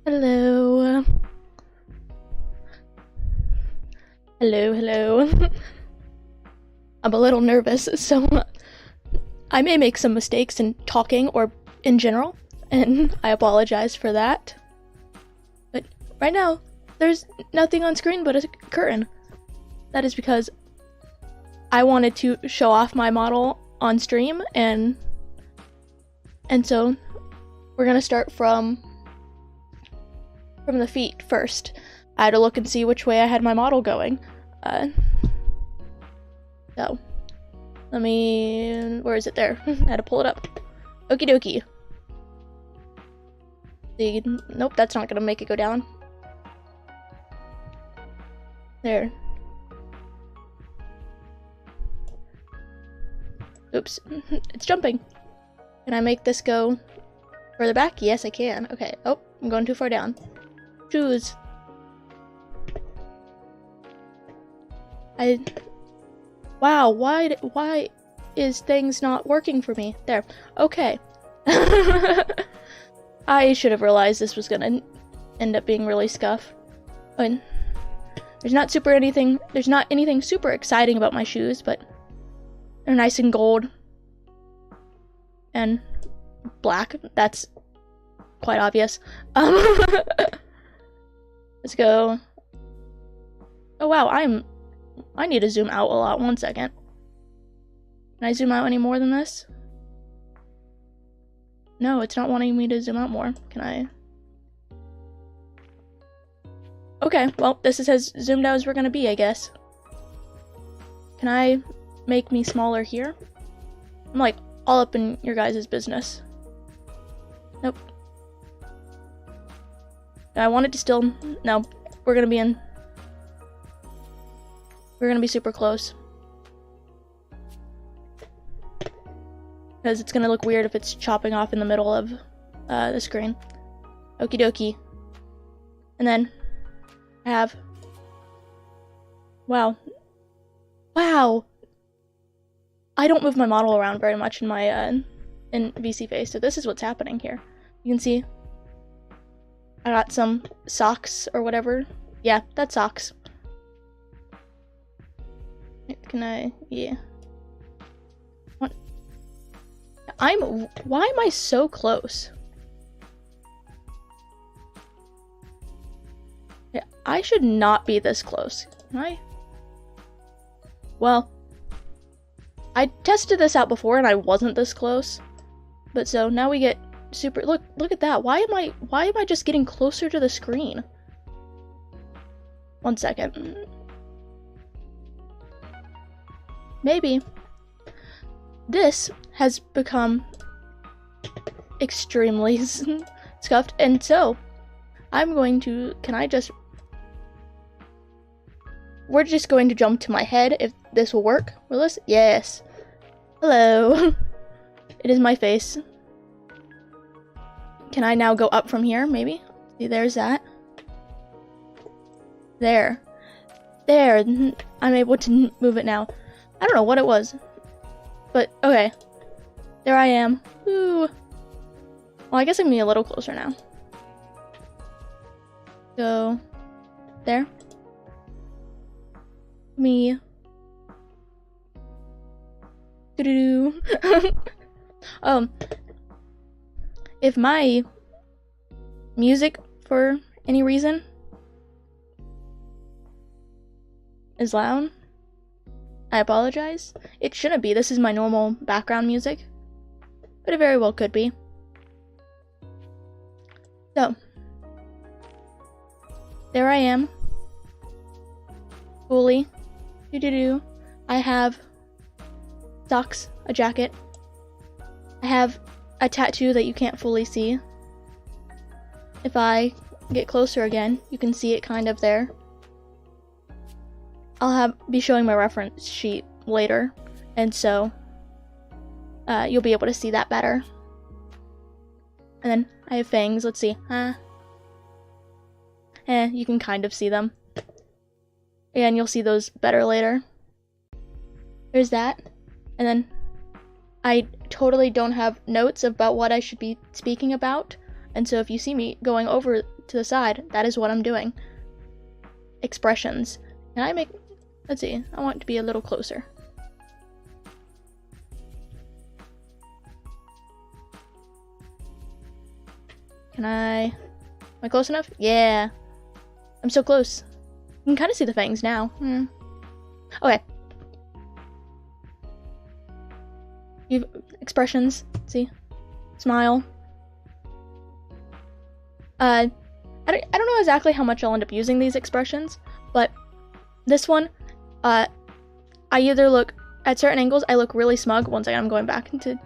Hello. Hello. I'm a little nervous, so I may make some mistakes in talking or in general, and I apologize for that. But right now, there's nothing on screen but a curtain. That is because I wanted to show off my model on stream, and so we're gonna start from the feet first. I had to look and see which way I had my model going. So let me, where is it there? I had to pull it up. Okie dokie. Nope, that's not gonna make it go down. There. Oops, it's jumping. Can I make this go further back? Yes, I can. Okay. Oh, I'm going too far down. Choose. Wow, why is things not working for me? There. Okay. I should have realized this was gonna end up being really scuff. And there's not anything super exciting about my shoes, but they're nice and gold and black. That's quite obvious. Let's go. Oh wow, I need to zoom out a lot. 1 second. Can I zoom out any more than this? No, it's not wanting me to zoom out more. Can I? Okay, well, this is as zoomed out as we're gonna be, I guess. Can I make me smaller here? I'm like all up in your guys' business. Nope. I wanted to still, no, we're gonna be super close. Because it's gonna look weird if it's chopping off in the middle of the screen. Okie dokie. And then I have, wow. I don't move my model around very much in my in VC Face, so this is what's happening here. You can see I got some socks or whatever. Yeah, that's socks. Can I? Yeah. What? Why am I so close? Yeah, I should not be this close. Can I? Well, I tested this out before and I wasn't this close. But so now we get super, look at that. Why am I just getting closer to the screen? 1 second. Maybe this has become extremely scuffed, and so I'm going to, we're just going to jump to my head if this will work. Will this? Yes. Hello. It is my face. Can I now go up from here, maybe? See, there's that. There. I'm able to move it now. I don't know what it was. But, okay. There I am. Woo. Well, I guess I can be a little closer now. So, there. Me. Doo-doo-doo. If my music, for any reason, is loud, I apologize. It shouldn't be. This is my normal background music, but it very well could be. So, there I am. Fully. Doo-doo-doo. I have socks, a jacket. I have a tattoo that you can't fully see. If I get closer again, you can see it kind of there. I'll be showing my reference sheet later, and so you'll be able to see that better. And then I have fangs. Let's see. You can kind of see them. And you'll see those better later. There's that. And then I totally don't have notes about what I should be speaking about. And so if you see me going over to the side, that is what I'm doing. Expressions. Can I make, let's see, I want it to be a little closer. Am I close enough? Yeah. I'm so close. You can kind of see the fangs now. Okay. You've expressions. See? Smile. I don't know exactly how much I'll end up using these expressions, but this one, I either look, at certain angles, I look really smug. One second, I'm going back into...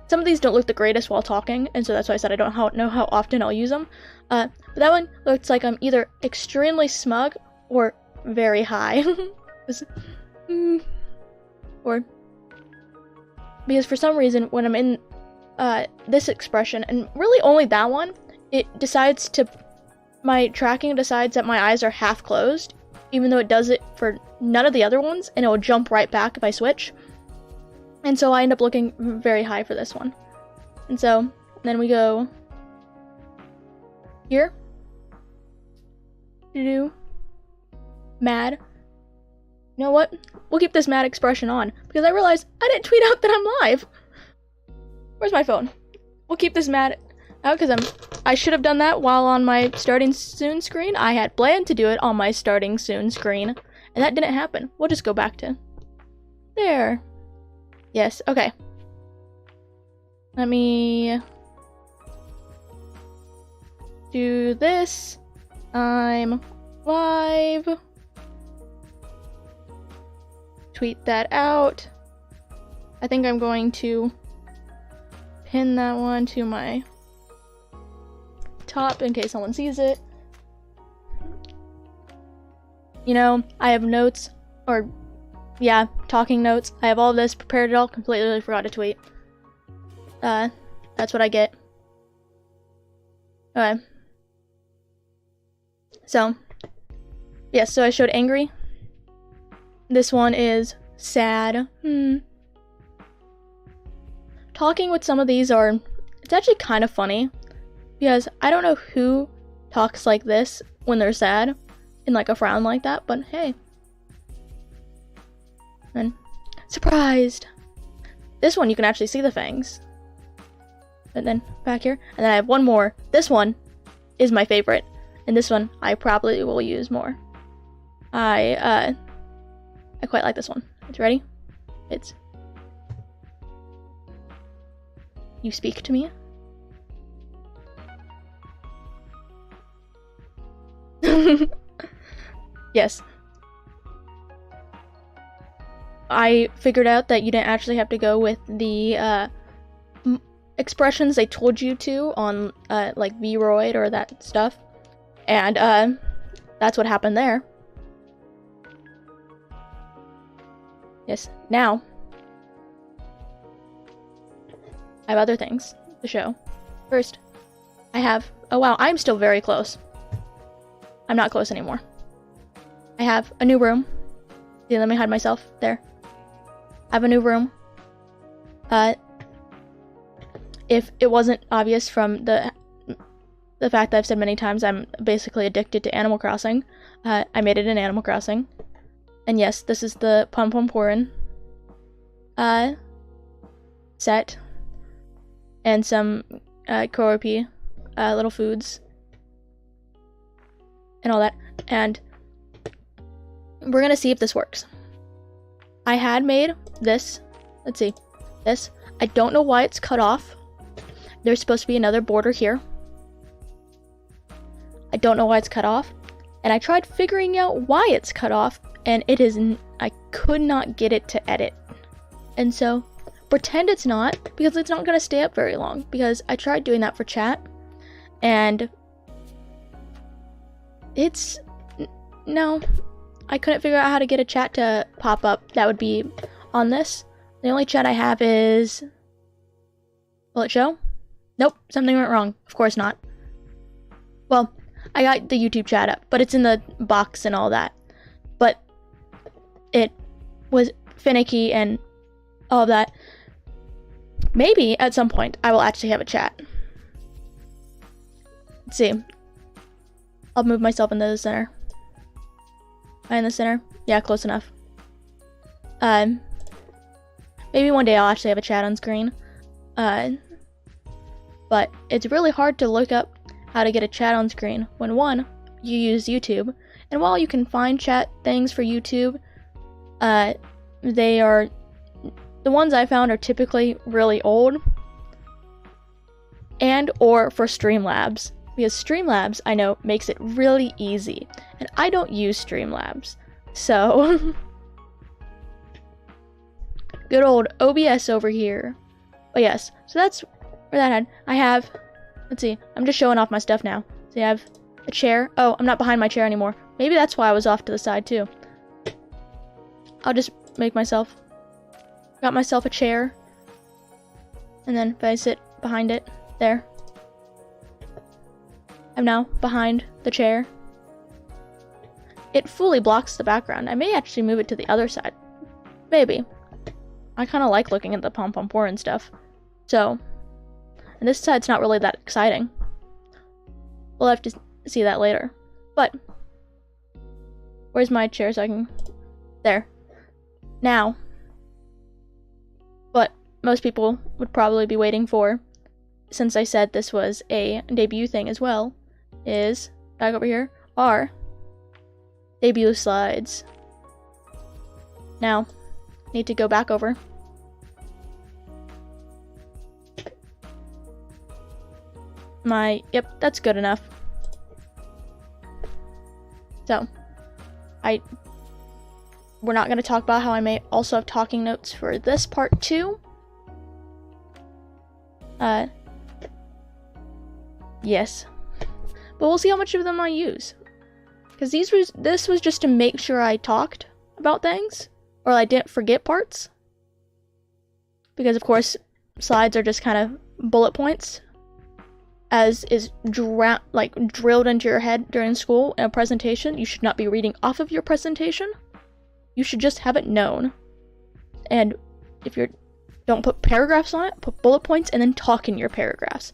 Some of these don't look the greatest while talking, and so that's why I said I don't know how often I'll use them. But that one looks like I'm either extremely smug or very high. Or... Because for some reason, when I'm in this expression, and really only that one, it decides to... My tracking decides that my eyes are half closed, even though it does it for none of the other ones, and it will jump right back if I switch. And so I end up looking very high for this one. And so, then we go here. Mad. You know what? We'll keep this mad expression on, because I realized I didn't tweet out that I'm live. Where's my phone? We'll keep this mad out, because I should have done that while on my starting soon screen. I had planned to do it on my starting soon screen, and that didn't happen. We'll just go back to there. Yes, okay. Let me do this. I'm live. Tweet that out. I think I'm going to pin that one to my top in case someone sees it. You know, I have notes, or yeah, talking notes. I have all this prepared it all, completely forgot to tweet. That's what I get. Okay. So, yes, so I showed angry. This one is sad. Talking with some of these it's actually kind of funny, because I don't know who talks like this when they're sad, in like a frown like that, but hey. And surprised. This one you can actually see the fangs. And then back here, and then I have one more. This one is my favorite, and this one I probably will use more. I quite like this one. It's ready. It's you speak to me. Yes. I figured out that you didn't actually have to go with the expressions they told you to on like Vroid or that stuff, and that's what happened there. Yes, now I have other things to show. First, I have, oh wow, I'm still very close. I'm not close anymore. I have a new room. See, let me hide myself there. I have a new room. If it wasn't obvious from the fact that I've said many times I'm basically addicted to Animal Crossing, I made it in Animal Crossing. And yes, this is the Pom Pom Porin set. And some Koropi little foods. And all that. And we're gonna see if this works. I had made this. Let's see. This. I don't know why it's cut off. There's supposed to be another border here. I don't know why it's cut off. And I tried figuring out why it's cut off, and it is I could not get it to edit. And so, pretend it's not, because it's not going to stay up very long. Because I tried doing that for chat, and it's... No. I couldn't figure out how to get a chat to pop up that would be on this. The only chat I have is... Will it show? Nope, something went wrong. Of course not. Well, I got the YouTube chat up, but it's in the box and all that. But it was finicky and all of that. Maybe at some point I will actually have a chat. Let's see. I'll move myself into the center. Am I in the center? Yeah, close enough. Maybe one day I'll actually have a chat on screen. But it's really hard to look up how to get a chat on screen when, one, you use YouTube, and while you can find chat things for YouTube, the ones I found are typically really old, and or for Streamlabs, because Streamlabs, I know, makes it really easy, and I don't use Streamlabs, so good old OBS over here. But yes, so that's where that had. I have, let's see, I'm just showing off my stuff now. So I have a chair. Oh, I'm not behind my chair anymore. Maybe that's why I was off to the side too. I'll just make myself, got myself a chair, and then if I sit behind it, there. I'm now behind the chair. It fully blocks the background. I may actually move it to the other side. Maybe. I kind of like looking at the pom-pom-pour and stuff. So, and this side's not really that exciting. We'll have to see that later. But, where's my chair so I can, there. Now, what most people would probably be waiting for, since I said this was a debut thing as well, is, back over here, are debut slides. Now, need to go back over. Yep, that's good enough. So, we're not going to talk about how I may also have talking notes for this part too. Yes. But we'll see how much of them I use. Because this was just to make sure I talked about things, or I didn't forget parts. Because of course, slides are just kind of bullet points, as is drilled into your head during school in a presentation. You should not be reading off of your presentation. You should just have it known. And if don't put paragraphs on it, put bullet points and then talk in your paragraphs.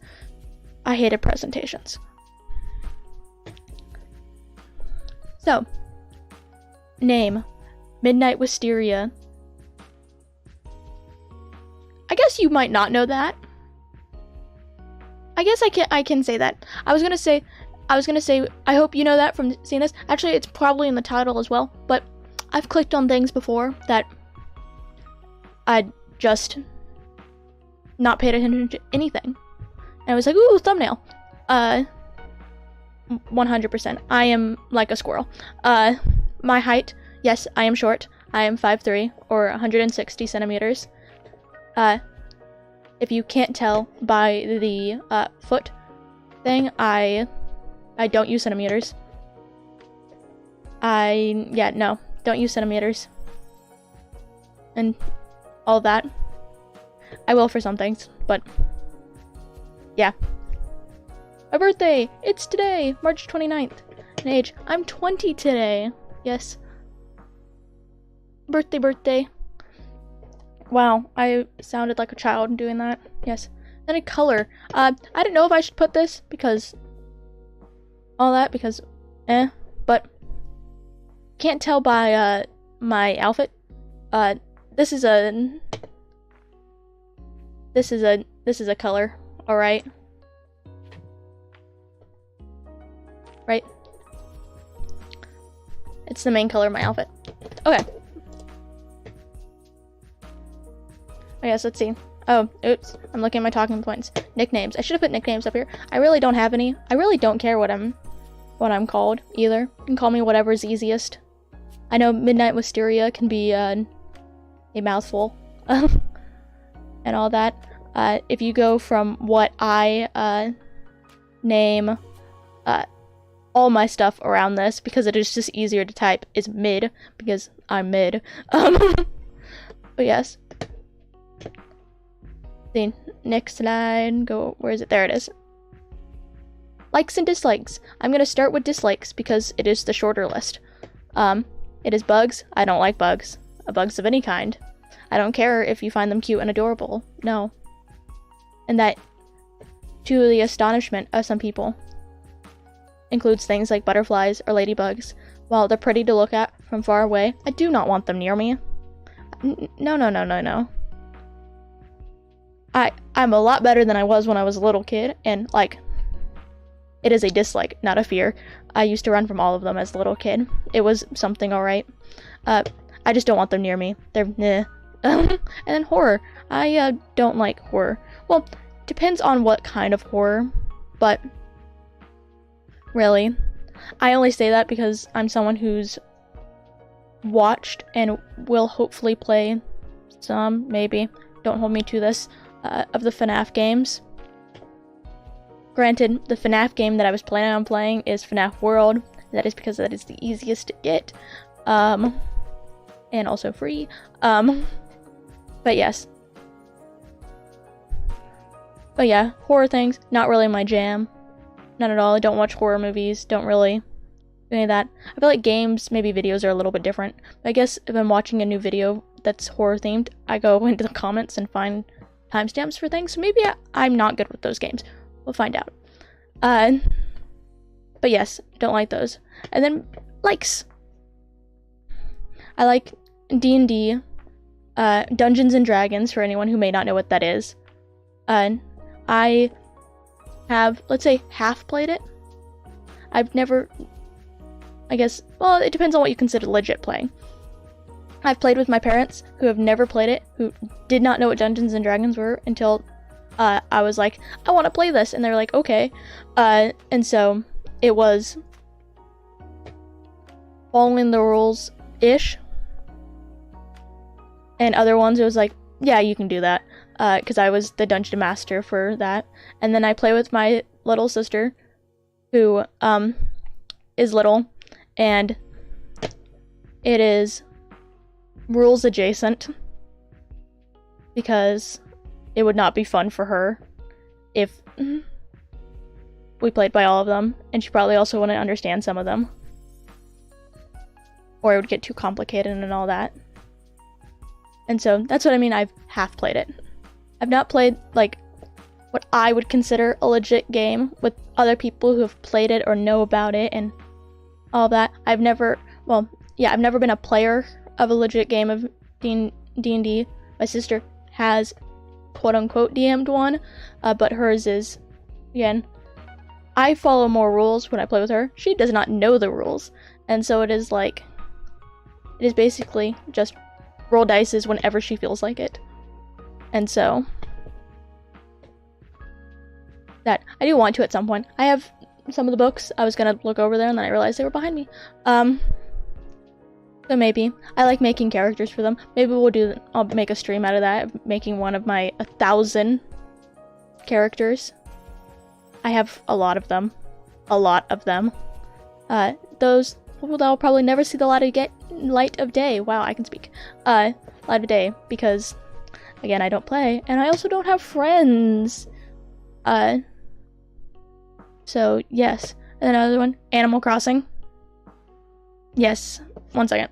I hated presentations. So, name, Midnight Wisteria. I guess you might not know that. I guess I can say that. I was gonna say, I hope you know that from seeing this. Actually, it's probably in the title as well, but I've clicked on things before that I'd just not paid attention to anything. And I was like, ooh, thumbnail. 100%. I am like a squirrel. My height, yes, I am short. I am 5'3", or 160 centimeters. If you can't tell by the foot thing, I don't use centimeters. No, don't use centimeters. And all that. I will for some things, but yeah. My birthday! It's today, March 29th. And age, I'm 20 today. Yes. Birthday. Wow, I sounded like a child doing that. Yes. Then a color. I didn't know if I should put this because but can't tell by my outfit. This is a color, alright? Right? It's the main color of my outfit. Okay. Oh yes, let's see. Oh, oops. I'm looking at my talking points. Nicknames. I should have put nicknames up here. I really don't have any. I really don't care what I'm called either. You can call me whatever's easiest. I know Midnight Wisteria can be a mouthful and all that. If you go from what I name all my stuff around this, because it is just easier to type, is mid, because I'm mid. But yes. The next slide, where is it? There it is. Likes and dislikes. I'm gonna start with dislikes because it is the shorter list. It is bugs. I don't like bugs. Bugs of any kind. I don't care if you find them cute and adorable. No. And that, to the astonishment of some people, includes things like butterflies or ladybugs. While they're pretty to look at from far away, I do not want them near me. No, no, no, no, no. I'm a lot better than I was when I was a little kid, and, like, it is a dislike, not a fear. I used to run from all of them as a little kid. It was something alright. I just don't want them near me. They're meh. And then horror. I don't like horror. Well, depends on what kind of horror, but really, I only say that because I'm someone who's watched and will hopefully play some, maybe, don't hold me to this, of the FNAF games. Granted, the FNAF game that I was planning on playing is FNAF World. That is because that is the easiest to get, and also free. But yes. But yeah, horror things, not really my jam. Not at all. I don't watch horror movies, don't really do any of that. I feel like games, maybe videos are a little bit different. But I guess if I'm watching a new video that's horror themed, I go into the comments and find timestamps for things. So maybe I'm not good with those games. We'll find out. But yes, don't like those. And then likes. I like D&D, Dungeons and Dragons, for anyone who may not know what that is. I have, let's say, half played it. I've never, I guess, well, it depends on what you consider legit playing. I've played with my parents, who have never played it, who did not know what Dungeons and Dragons were until I was like, I want to play this, and they were like, okay. And so it was following the rules-ish. And other ones, it was like, yeah, you can do that, because I was the dungeon master for that. And then I play with my little sister, who is little, and it is rules adjacent, because it would not be fun for her if we played by all of them, and she probably also wouldn't understand some of them, or it would get too complicated and all that. And so that's what I mean, I've half played it. I've not played, like, what I would consider a legit game with other people who have played it or know about it and all that. I've never been a player of a legit game of D&D. My sister has, quote-unquote, DM'd one, but hers is, again, I follow more rules when I play with her. She does not know the rules, and so it is like, it is basically just roll dices whenever she feels like it. And so that I do want to at some point. I have some of the books. I was gonna look over there and then I realized they were behind me. So maybe I like making characters for them. Maybe I'll make a stream out of that, making one of my 1,000 characters. I have a lot of them. Those that'll probably never see the light of day. Wow, I can speak. Light of day, because again, I don't play, and I also don't have friends. So yes. And another one, Animal Crossing. Yes. 1 second.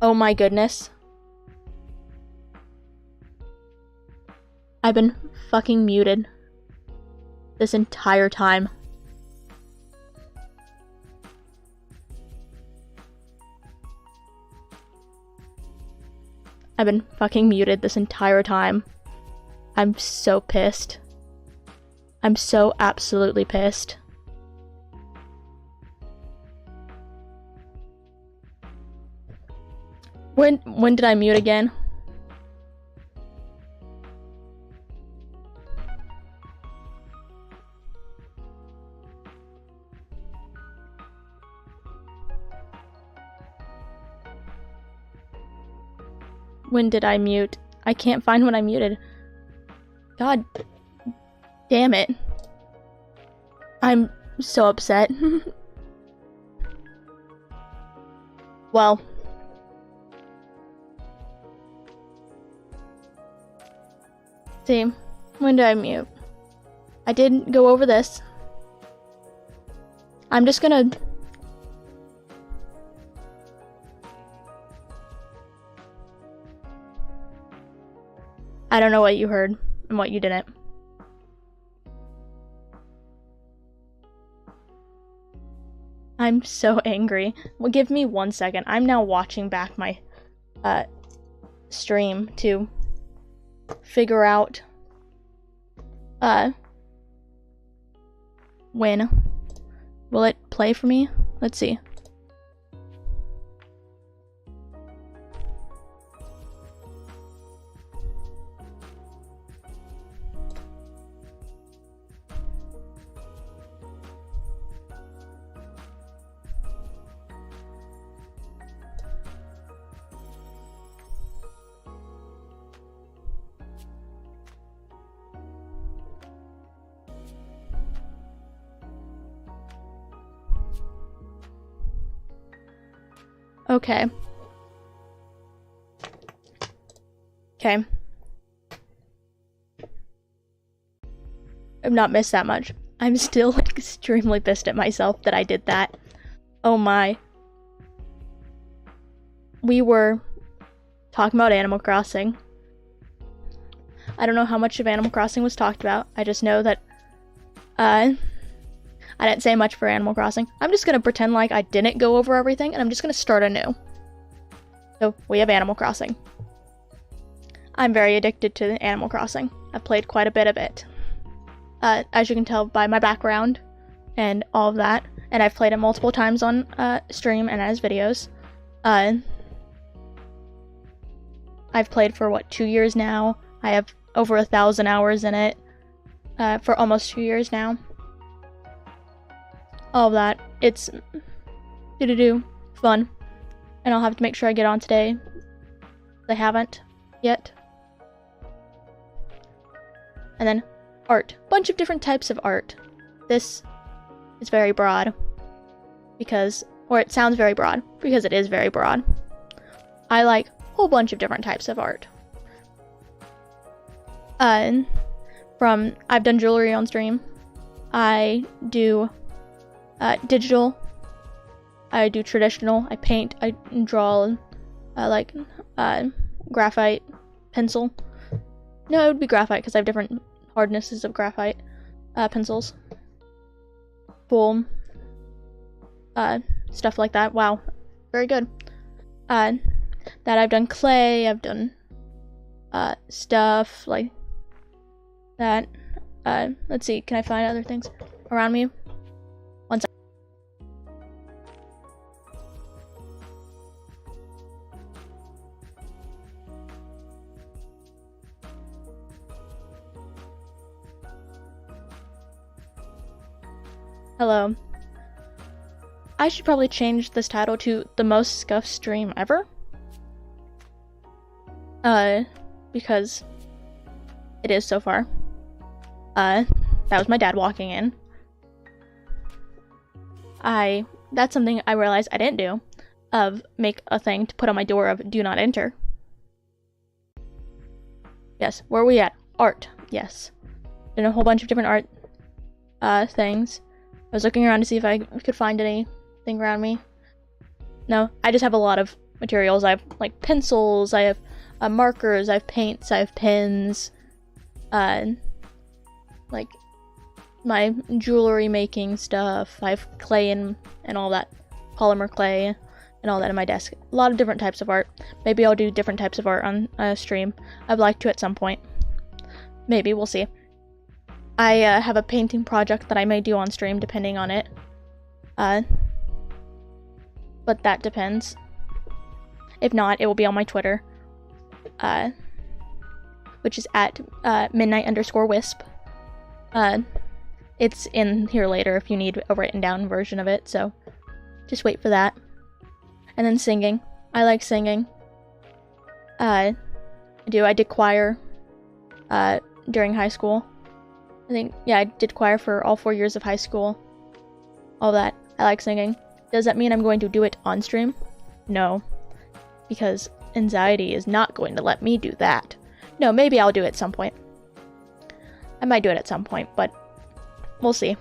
Oh my goodness. I've been fucking muted this entire time. I've been fucking muted this entire time. I'm so pissed. I'm so absolutely pissed. When did I mute again? When did I mute? I can't find when I muted. God damn it. I'm so upset. Well. See, when did I mute? I did go over this. I'm just gonna... I don't know what you heard and what you didn't. I'm so angry. Well, give me 1 second. I'm now watching back my stream to figure out when will it play for me? Let's see. Okay. Okay. I've not missed that much. I'm still like, extremely pissed at myself that I did that. Oh my. We were talking about Animal Crossing. I don't know how much of Animal Crossing was talked about. I just know that I didn't say much for Animal Crossing. I'm just gonna pretend like I didn't go over everything, and I'm just gonna start anew. So, we have Animal Crossing. I'm very addicted to Animal Crossing. I've played quite a bit of it. As you can tell by my background and all of that. And I've played it multiple times on stream and as videos. I've played for, 2 years now? I have over 1,000 hours in it. For almost 2 years now. All of that. It's fun. And I'll have to make sure I get on today. I haven't yet. And then art. Bunch of different types of art. This is very broad. Or it sounds very broad, because it is very broad. I like a whole bunch of different types of art. I've done jewelry on stream. I do digital. I do traditional. I paint. I draw graphite pencil. No, it would be graphite because I have different hardnesses of graphite pencils. Full stuff like that. Wow, very good. That I've done clay. I've done stuff like that. Let's see. Can I find other things around me? One second. Hello. I should probably change this title to the most scuffed stream ever. Because it is so far. That was my dad walking in. That's something I realized I didn't do. Make a thing to put on my door of do not enter. Yes, where are we at? Art, yes. Did a whole bunch of different art things. I was looking around to see if I could find anything around me. No, I just have a lot of materials. I have like pencils, I have markers, I have paints, I have pens, like my jewelry making stuff. I have clay and all that, polymer clay and all that in my desk. A lot of different types of art. Maybe I'll do different types of art on stream. I'd like to at some point. Maybe, we'll see. I have a painting project that I may do on stream depending on it. But that depends. If not, it will be on my Twitter. Which is at midnight_wisp. It's in here later if you need a written down version of it, so just wait for that. And then singing. I like singing. I did choir during high school. I think, yeah, I did choir for all 4 years of high school. All that. I like singing. Does that mean I'm going to do it on stream? No. Because anxiety is not going to let me do that. No, maybe I'll do it at some point. I might do it at some point, but we'll see.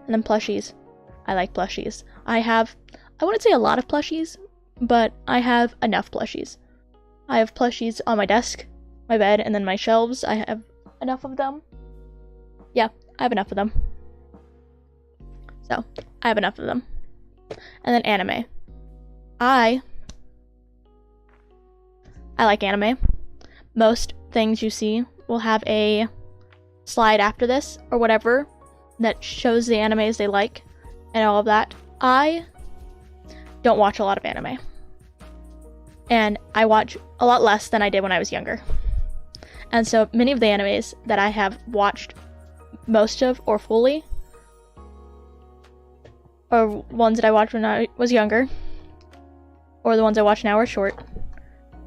And then plushies. I like plushies. I wouldn't say a lot of plushies, but I have enough plushies. I have plushies on my desk, my bed, and then my shelves. I have enough of them. Yeah, I have enough of them. So, I have enough of them. And then anime. I like anime. Most things you see will have a slide after this, or whatever, that shows the animes they like, and all of that. I don't watch a lot of anime. And I watch a lot less than I did when I was younger. And so many of the animes that I have watched most of, or fully, or ones that I watched when I was younger, or the ones I watch now are short.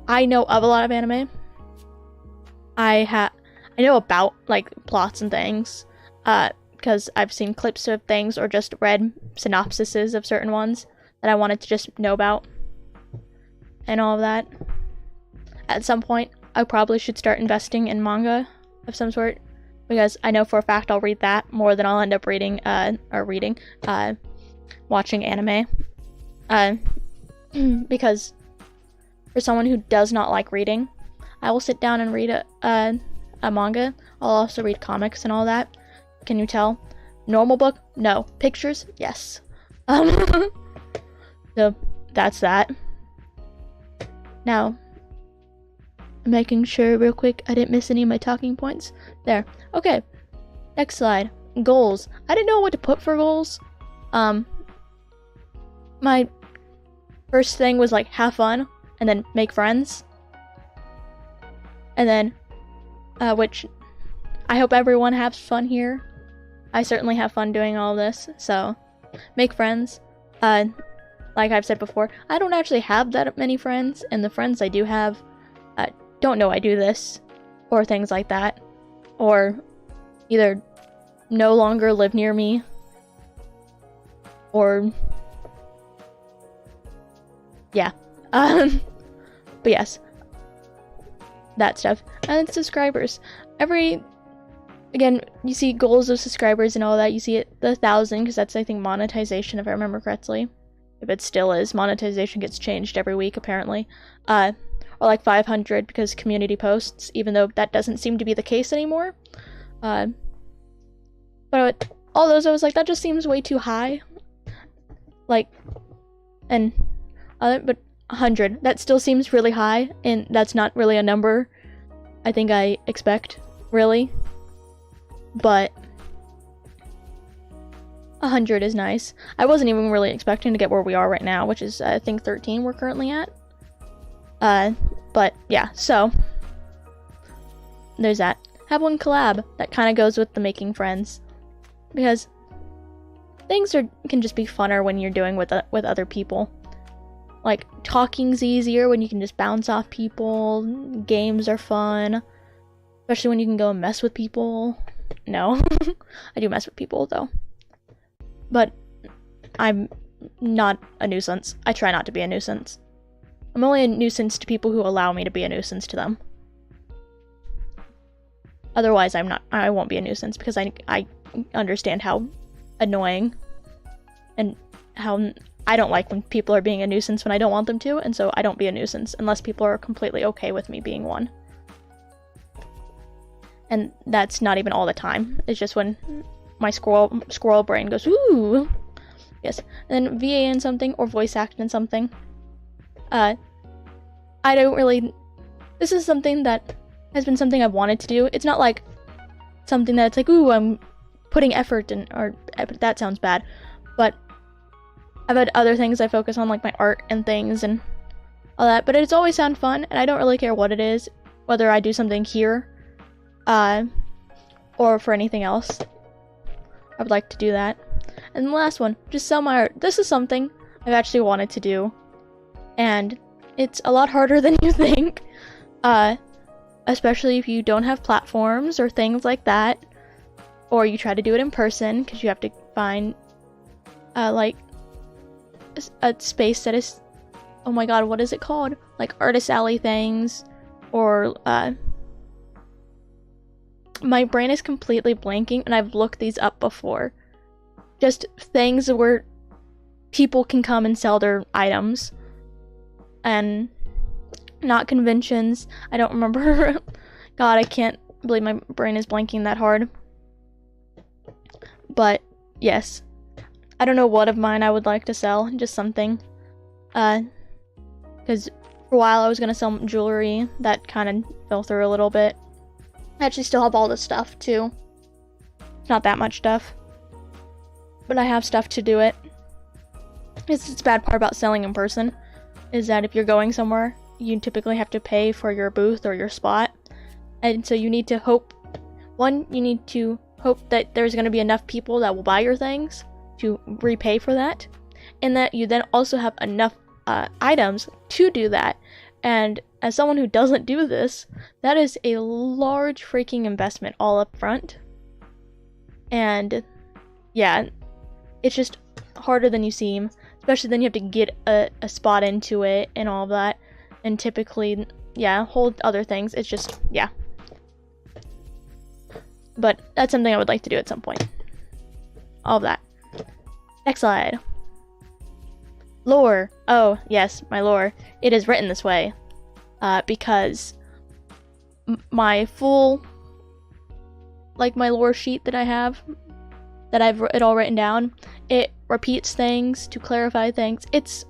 I know of a lot of anime. I know about, like, plots and things, because I've seen clips of things, or just read synopsises of certain ones that I wanted to just know about, and all of that. At some point, I probably should start investing in manga of some sort, because I know for a fact I'll read that more than I'll end up watching anime. Because for someone who does not like reading, I will sit down and read a manga. I'll also read comics and all that. Can you tell? Normal book? No. Pictures? Yes. So, that's that. Now, I'm making sure real quick I didn't miss any of my talking points. There. Okay. Next slide. Goals. I didn't know what to put for goals. My first thing was like have fun and then make friends. And then, which I hope everyone has fun here. I certainly have fun doing all this, so make friends. Like I've said before, I don't actually have that many friends, and the friends I do have don't know I do this, or things like that, or either no longer live near me, or yeah. But yes, that stuff. And then subscribers. Again, you see goals of subscribers and all that. You see it, the 1,000, because that's, I think, monetization, if I remember correctly. If it still is, monetization gets changed every week, apparently. Or like 500, because community posts, even though that doesn't seem to be the case anymore. But all those, I was like, that just seems way too high. Like, and, but 100, that still seems really high, and that's not really a number I think I expect, really. But 100 is nice. I wasn't even really expecting to get where we are right now, which is, I think, 13 we're currently at. But yeah, so there's that. Have one collab. That kind of goes with the making friends, because things can just be funner when you're doing with other people. Like, talking's easier when you can just bounce off people. Games are fun, especially when you can go and mess with people. No, I do mess with people though, but I'm not a nuisance. I try not to be a nuisance. I'm only a nuisance to people who allow me to be a nuisance to them. Otherwise, I won't be a nuisance, because I understand how annoying and how I don't like when people are being a nuisance when I don't want them to, and so I don't be a nuisance unless people are completely okay with me being one. And that's not even all the time. It's just when my squirrel brain goes, ooh. Yes. And then VA in something or voice act in something. I don't really... This is something that has been something I've wanted to do. It's not like something that's like, ooh, I'm putting effort in, or that sounds bad. But I've had other things I focus on, like my art and things and all that. But it's always sound fun, and I don't really care what it is, whether I do something here, or for anything else. I would like to do that. And the last one, just sell my art. This is something I've actually wanted to do, and it's a lot harder than you think, especially if you don't have platforms or things like that, or you try to do it in person, because you have to find, like, a space that is, oh my god, what is it called? Like, artist alley things, or, my brain is completely blanking, and I've looked these up before. Just things where people can come and sell their items. And not conventions. I don't remember. God, I can't believe my brain is blanking that hard. But, yes. I don't know what of mine I would like to sell. Just something. Because for a while I was going to sell jewelry. That kind of fell through a little bit. I actually still have all the stuff, too. Not that much stuff. But I have stuff to do it. It's the bad part about selling in person, is that if you're going somewhere, you typically have to pay for your booth or your spot. And so you need to hope, you need to hope that there's going to be enough people that will buy your things to repay for that. And that you then also have enough items to do that. And as someone who doesn't do this, that is a large freaking investment all up front. And yeah, it's just harder than you seem, especially then you have to get a spot into it and all of that. And typically, yeah, hold other things. It's just, yeah. But that's something I would like to do at some point. All of that. Next slide. Lore. Oh, yes, my lore. It is written this way. Because my full, like my lore sheet that I have, that I've it all written down, it repeats things to clarify things. It's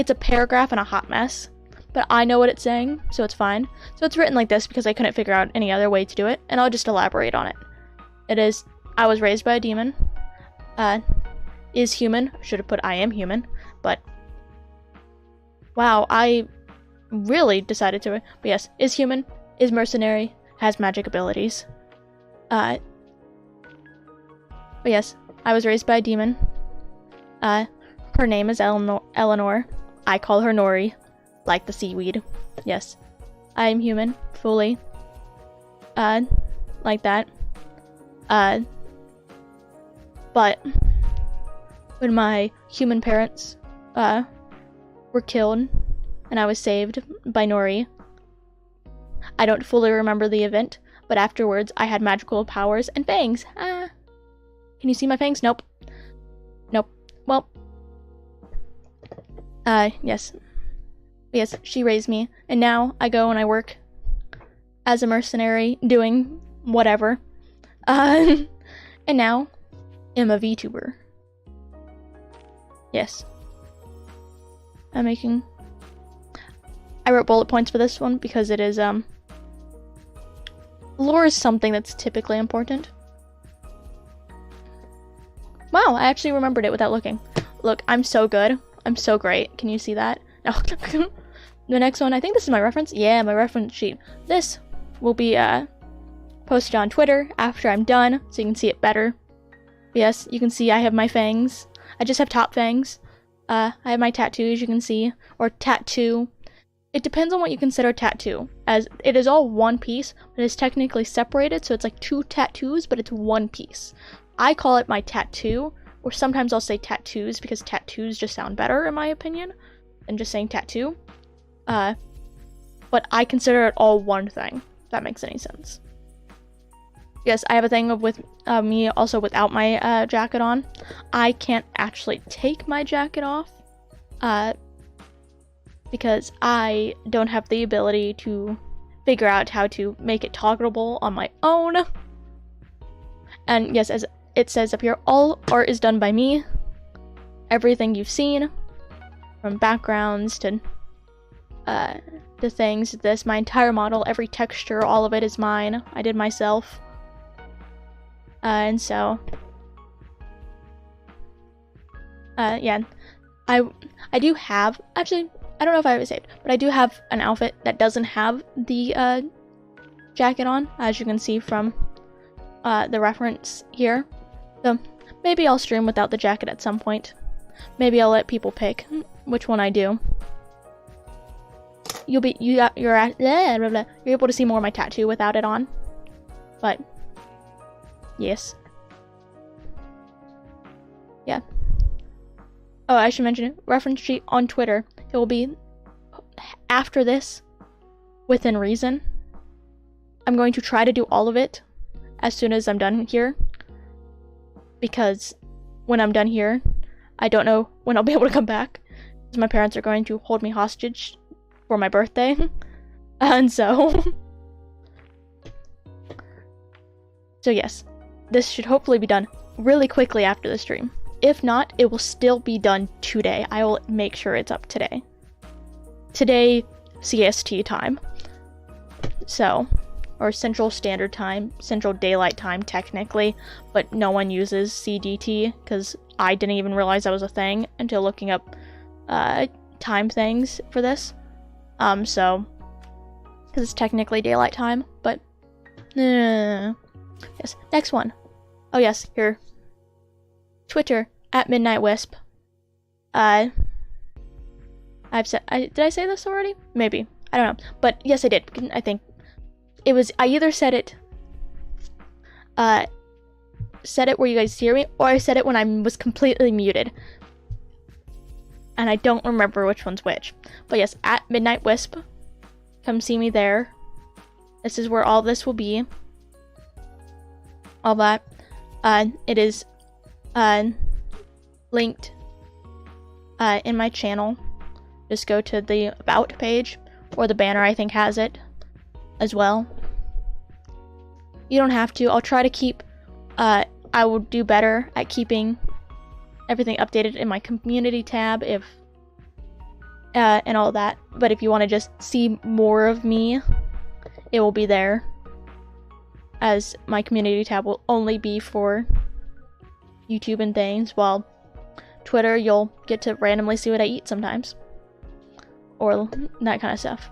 a paragraph and a hot mess, but I know what it's saying, so it's fine. So it's written like this because I couldn't figure out any other way to do it, and I'll just elaborate on it. It is, I was raised by a demon. Is human. Should have put I am human, but wow, I really decided to. But yes, is human, is mercenary, has magic abilities. But yes, I was raised by a demon. Her name is Eleanor. I call her Nori, like the seaweed. Yes, I am human, fully. Like that. But when my human parents, were killed, and I was saved by Nori, I don't fully remember the event, but afterwards I had magical powers and fangs. Can you see my fangs? Nope. Nope. Well, yes. Yes, she raised me, and now I go and I work as a mercenary doing whatever. And now I'm a VTuber. Yes. I wrote bullet points for this one because it is, lore is something that's typically important. Wow, I actually remembered it without looking. Look, I'm so good. I'm so great. Can you see that? No. The next one, I think this is my reference. Yeah, my reference sheet. This will be posted on Twitter after I'm done, so you can see it better. Yes, you can see I have my fangs. I just have top fangs. I have my tattoos, you can see. Or tattoo. It depends on what you consider tattoo, as it is all one piece, but it's technically separated, so it's like two tattoos, but it's one piece. I call it my tattoo, or sometimes I'll say tattoos, because tattoos just sound better, in my opinion, than just saying tattoo. But I consider it all one thing, if that makes any sense. yes, I have a thing of with me also without my jacket on. I can't actually take my jacket off because I don't have the ability to figure out how to make it toggleable on my own. And yes, as it says up here, all art is done by me. Everything you've seen, from backgrounds to things, this, my entire model, every texture, all of it is mine. I did myself. And so, yeah, I do have, actually, I don't know if I have it saved, but I do have an outfit that doesn't have the jacket on, as you can see from the reference here. So maybe I'll stream without the jacket at some point. Maybe I'll let people pick which one I do. You're able to see more of my tattoo without it on. But yes. Yeah. Oh, I should mention it. Reference sheet on Twitter. It will be after this, within reason. I'm going to try to do all of it as soon as I'm done here. Because when I'm done here, I don't know when I'll be able to come back. Because my parents are going to hold me hostage for my birthday. And so... So yes, this should hopefully be done really quickly after the stream. If not, it will still be done today. I will make sure it's up today. Today, CST time. So, or Central Standard Time, Central Daylight Time technically, but no one uses CDT because I didn't even realize that was a thing until looking up time things for this. So, because it's technically daylight time, but yes, next one. Oh yes, here. Twitter @MidnightWisp. I've said, did I say this already? Maybe, I don't know, but yes, I did. I think it was, I either said it where you guys hear me, or I said it when I was completely muted. And I don't remember which one's which. But yes, @MidnightWisp. Come see me there. This is where all this will be. All that. It is linked in my channel. Just go to the About page, or the banner I think has it as well. You don't have to. I'll try to keep, I will do better at keeping everything updated in my community tab if and all that. But if you want to just see more of me, it will be there, as my community tab will only be for YouTube and things, while Twitter you'll get to randomly see what I eat sometimes, or that kind of stuff.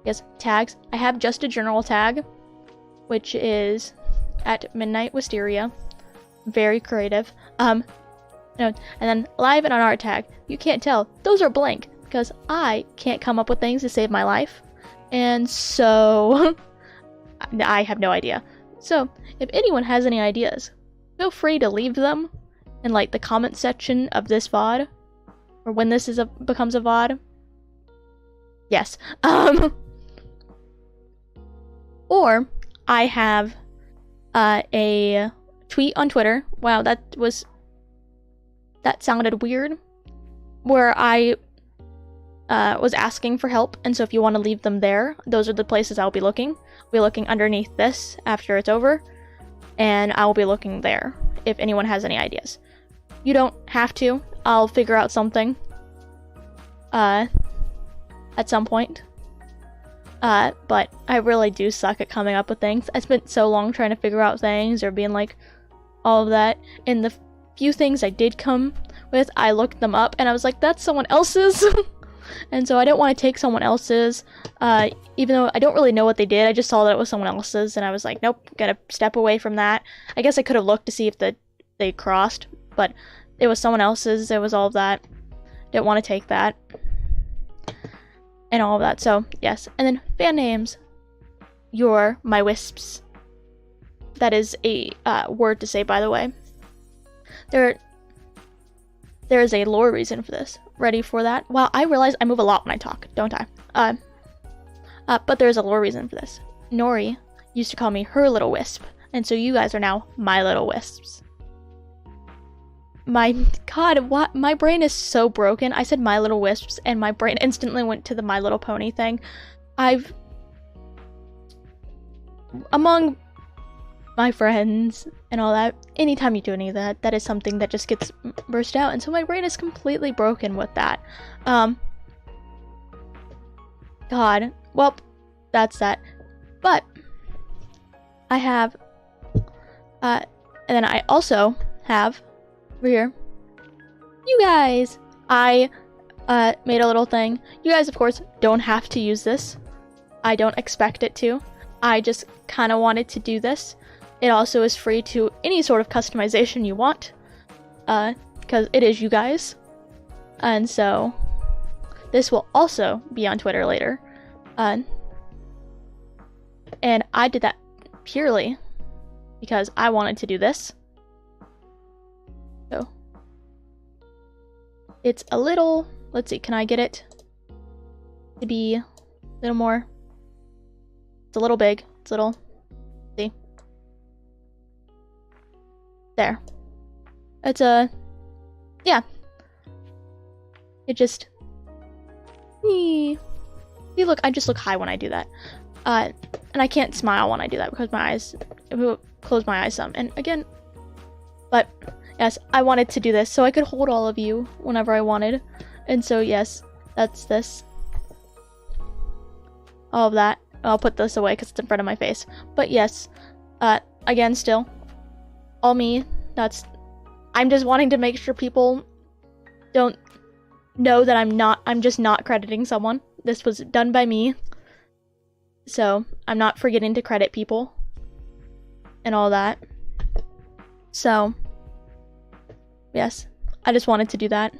Yes, tags. I have just a general tag, which is @MidnightWisteria. Very creative. No, and then live and on art tag. You can't tell. Those are blank because I can't come up with things to save my life. And so I have no idea. So if anyone has any ideas, feel free to leave them in like the comment section of this VOD, or when this becomes a VOD. Yes. Or I have a tweet on Twitter. Wow, that sounded weird. Where I was asking for help, and so if you want to leave them there, those are the places I'll be looking. I'll be looking underneath this after it's over, and I will be looking there if anyone has any ideas. You don't have to. I'll figure out something at some point. But I really do suck at coming up with things. I spent so long trying to figure out things, or being like all of that, and the few things I did come with, I looked them up and I was like, that's someone else's. And so I didn't want to take someone else's, even though I don't really know what they did. I just saw that it was someone else's, and I was like, nope, gotta step away from that. I guess I could have looked to see if they crossed, but it was someone else's. It was all of that. Didn't want to take that. And all of that, so yes. And then fan names. You're my wisps. That is a word to say, by the way. There is a lore reason for this. Ready for that? Wow, I realize I move a lot when I talk, don't I? But there's a lore reason for this. Nori, used to call me her little wisp, and so you guys are now my little wisps. My god, what? My brain is so broken. I said my little wisps, and my brain instantly went to the My Little Pony thing. Among my friends and all that, anytime you do any of that, that is something that just gets burst out, and so my brain is completely broken with that. God, well, that's that. But I have, and then I also have over here, you guys. I made a little thing. You guys, of course, don't have to use this. I don't expect it to. I just kind of wanted to do this. It also is free to any sort of customization you want, because it is you guys. And so this will also be on Twitter later. And I did that purely because I wanted to do this. So it's a little, let's see, can I get it to be a little more? It's a little big. It's a little, see? There. It's a, yeah. It just, see, look, I just look high when I do that. And I can't smile when I do that because my eyes, it will close my eyes some. And again, but yes, I wanted to do this so I could hold all of you whenever I wanted. And so yes, that's this. All of that. I'll put this away because it's in front of my face. But yes, again, still, all me. I'm just wanting to make sure people don't know that I'm just not crediting someone. This was done by me. So I'm not forgetting to credit people and all that. So yes, I just wanted to do that.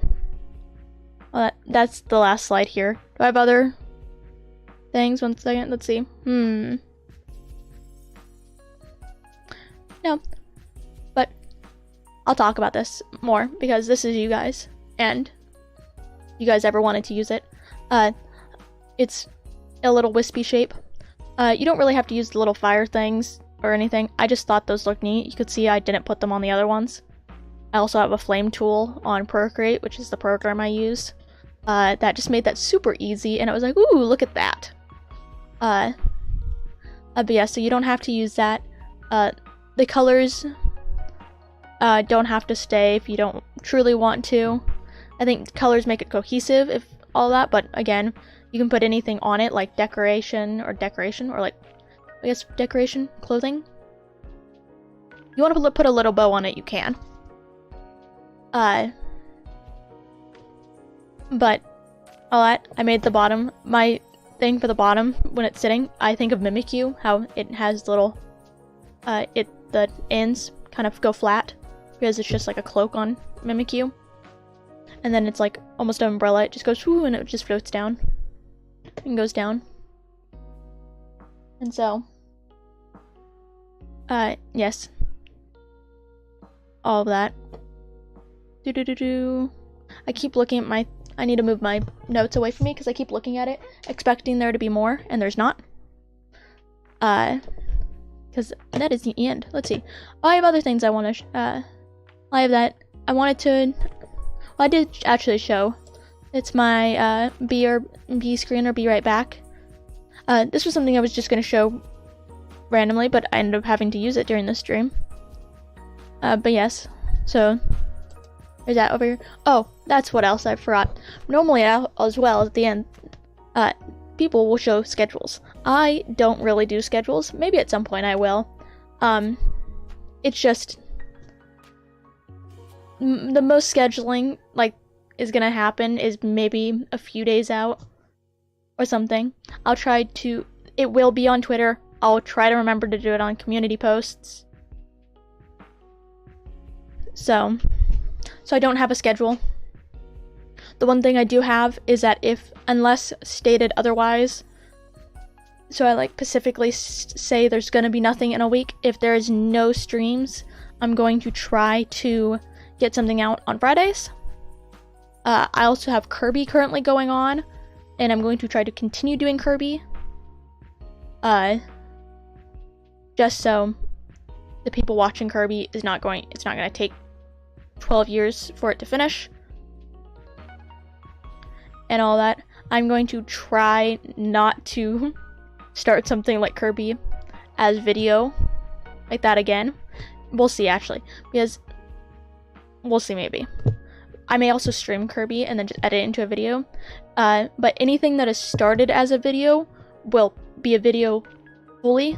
That's the last slide here. Do I have other things? 1 second, let's see. No, but I'll talk about this more because this is you guys, and you guys ever wanted to use it. It's a little wispy shape. You don't really have to use the little fire things or anything. I just thought those looked neat. You could see I didn't put them on the other ones. I also have a flame tool on Procreate, which is the program I use. That just made that super easy, and it was like, ooh, look at that. But yeah, so you don't have to use that. The colors don't have to stay if you don't truly want to. I think colors make it cohesive, if all that, but again, you can put anything on it, like decoration, or like, I guess, decoration, clothing. You want to put a little bow on it, you can. But all that, I made the bottom, my thing for the bottom, when it's sitting, I think of Mimikyu, how it has little, the ends kind of go flat, because it's just like a cloak on Mimikyu. And then it's like almost an umbrella, it just goes whoo, and it just floats down. And goes down. And so, yes. All of that. I keep looking at I need to move my notes away from me because I keep looking at it, expecting there to be more, and there's not. Because that is the end. Let's see. Oh, I have other things I want to, I have that. I wanted to, well, I did actually show. It's my, B screen, or be right back. This was something I was just going to show randomly, but I ended up having to use it during the stream. But yes, so there's that over here. Oh, that's what else I forgot. Normally, as well, at the end, people will show schedules. I don't really do schedules. Maybe at some point I will. It's just the most scheduling, like, is gonna happen is maybe a few days out or something. I'll try to, it will be on Twitter. I'll try to remember to do it on community posts. So I don't have a schedule. The one thing I do have is that unless stated otherwise, so I like specifically say there's gonna be nothing in a week, if there is no streams, I'm going to try to get something out on Fridays. I also have Kirby currently going on, and I'm going to try to continue doing Kirby. just so the people watching Kirby it's not going to take 12 years for it to finish and all that. I'm going to try not to start something like Kirby as video like that again. We'll see, actually, because we'll see. Maybe I may also stream Kirby and then just edit it into a video, but anything that is started as a video will be a video fully,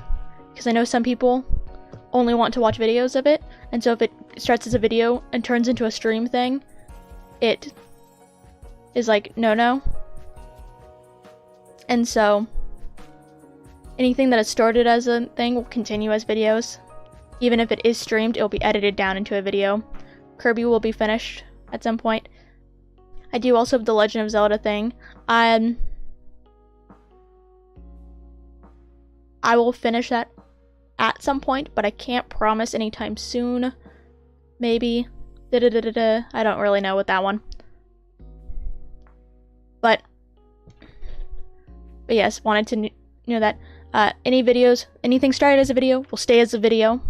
because I know some people only want to watch videos of it, and so if it starts as a video and turns into a stream thing, it is like no. And so anything that is started as a thing will continue as videos. Even if it is streamed, it will be edited down into a video. Kirby will be finished at some point. I do also have the Legend of Zelda thing. I will finish that at some point, but I can't promise anytime soon. Maybe. I don't really know with that one. But yes, wanted to know that anything started as a video will stay as a video.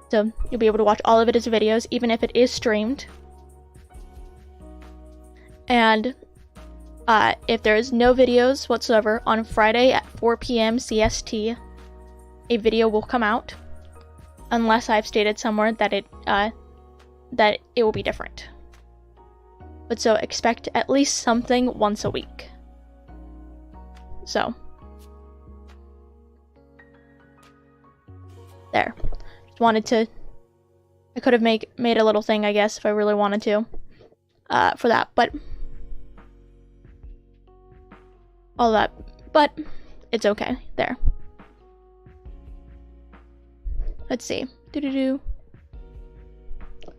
So you'll be able to watch all of it as videos, even if it is streamed. And if there is no videos whatsoever, on Friday at 4 p.m. CST, a video will come out, unless I've stated somewhere that it will be different. But so expect at least something once a week. So there. I could have made a little thing, I guess, if I really wanted to, for that, but all that, but it's okay. There. Let's see.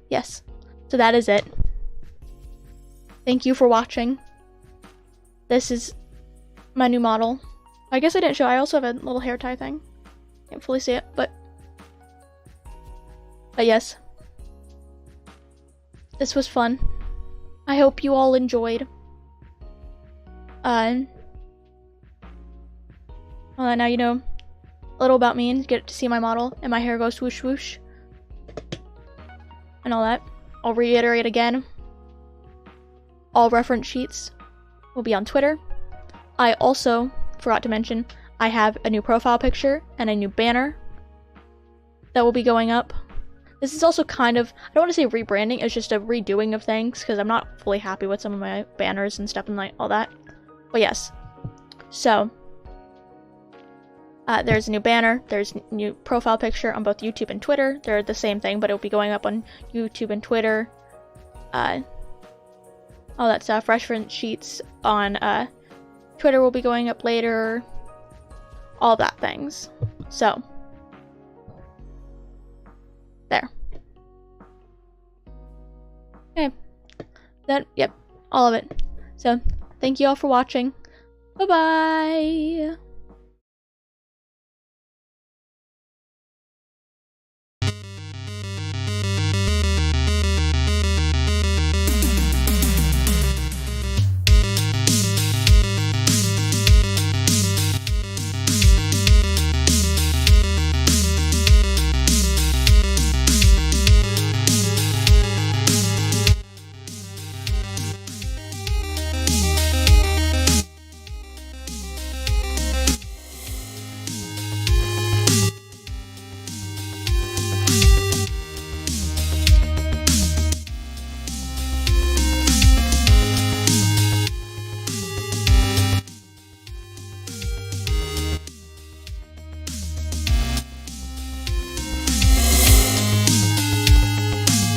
Yes. So that is it. Thank you for watching. This is my new model. I guess I didn't show. I also have a little hair tie thing. Can't fully see it, but yes. This was fun. I hope you all enjoyed. Well, now you know a little about me and get to see my model and my hair go swoosh swoosh and all that. I'll reiterate again. All reference sheets will be on Twitter. I also forgot to mention I have a new profile picture and a new banner that will be going up. This is also kind of, I don't want to say rebranding, it's just a redoing of things, because I'm not fully happy with some of my banners and stuff and like all that. But yes. So, there's a new banner, there's a new profile picture on both YouTube and Twitter. They're the same thing, but it'll be going up on YouTube and Twitter. All that stuff. Reference sheets on Twitter will be going up later. All that things. So, there. Okay. Yep, all of it. So, thank you all for watching. Bye-bye!